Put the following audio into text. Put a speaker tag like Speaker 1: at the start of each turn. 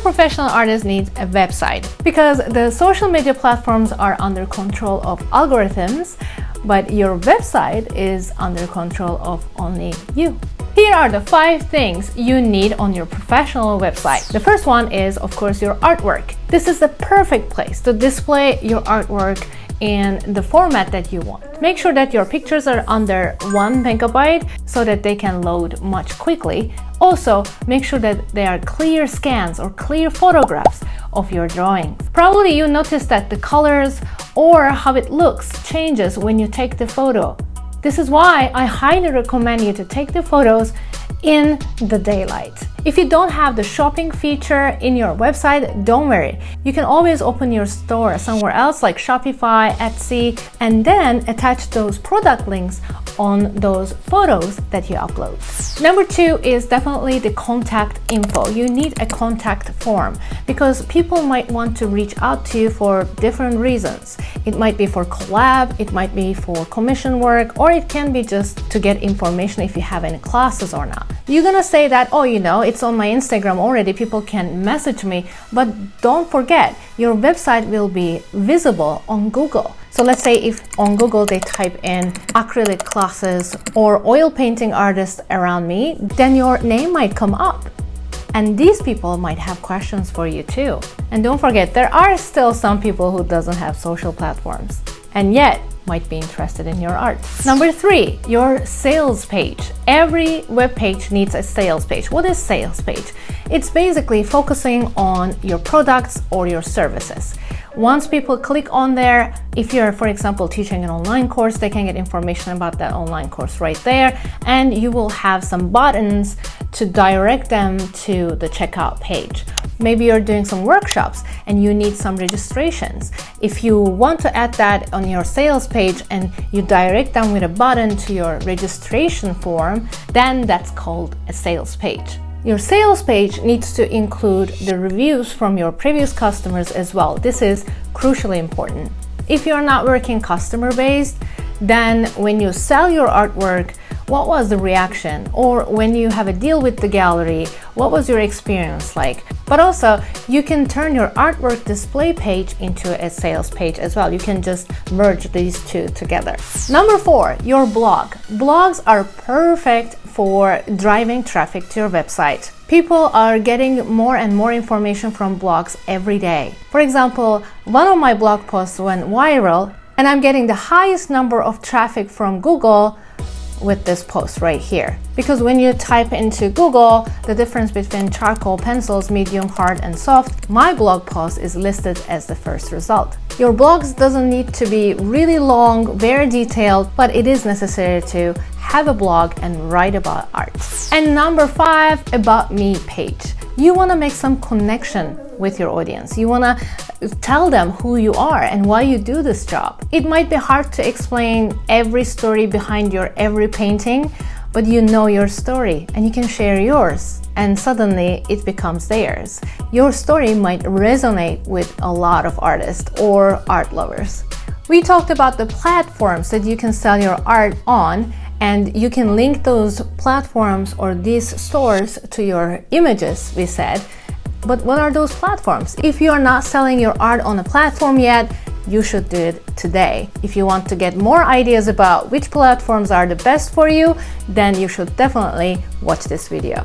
Speaker 1: professional artist needs a website because the social media platforms are under control of algorithms, but your website is under control of only you. Here are the 5 things you need on your professional website. The first one is, of course, your artwork. This is the perfect place to display your artwork in the format that you want. Make sure that your pictures are under 1 megabyte so that they can load much quickly. Also, make sure that they are clear scans or clear photographs of your drawings. Probably you noticed that the colors or how it looks changes when you take the photo. This is why I highly recommend you to take the photos in the daylight. If you don't have the shopping feature in your website, don't worry. You can always open your store somewhere else like Shopify, Etsy, and then attach those product links on those photos that you upload. Number 2 is definitely the contact info. You need a contact form because people might want to reach out to you for different reasons. It might be for collab, it might be for commission work, or it can be just to get information if you have any classes or not. You're gonna say that, oh, you know, it's on my Instagram already, people can message me, but don't forget, your website will be visible on Google. So let's say if on Google they type in acrylic classes or oil painting artist around me, then your name might come up. And these people might have questions for you too. And don't forget, there are still some people who doesn't have social platforms and yet might be interested in your art. Number 3, your sales page. Every web page needs a sales page. What is sales page? It's basically focusing on your products or your services. Once people click on there, if you're, for example, teaching an online course, they can get information about that online course right there, and you will have some buttons to direct them to the checkout page. Maybe you're doing some workshops and you need some registrations. If you want to add that on your sales page and you direct them with a button to your registration form, then that's called a sales page. Your sales page needs to include the reviews from your previous customers as well. This is crucially important. If you're not working customer based, then when you sell your artwork, what was the reaction? Or when you have a deal with the gallery, what was your experience like? But also, you can turn your artwork display page into a sales page as well. You can just merge these two together. Number 4, your blog. Blogs are perfect for driving traffic to your website. People are getting more and more information from blogs every day. For example, one of my blog posts went viral and I'm getting the highest number of traffic from Google with this post right here. Because when you type into Google the difference between charcoal pencils, medium, hard, and soft, my blog post is listed as the first result. Your blogs doesn't need to be really long, very detailed, but it is necessary to have a blog and write about art. And number 5, about me page. You want to make some connection with your audience. You want to tell them who you are and why you do this job. It might be hard to explain every story behind your every painting, but you know your story and you can share yours, and suddenly it becomes theirs. Your story might resonate with a lot of artists or art lovers. We talked about the platforms that you can sell your art on, and you can link those platforms or these stores to your images, we said. But what are those platforms? If you are not selling your art on a platform yet, you should do it today. If you want to get more ideas about which platforms are the best for you, then you should definitely watch this video.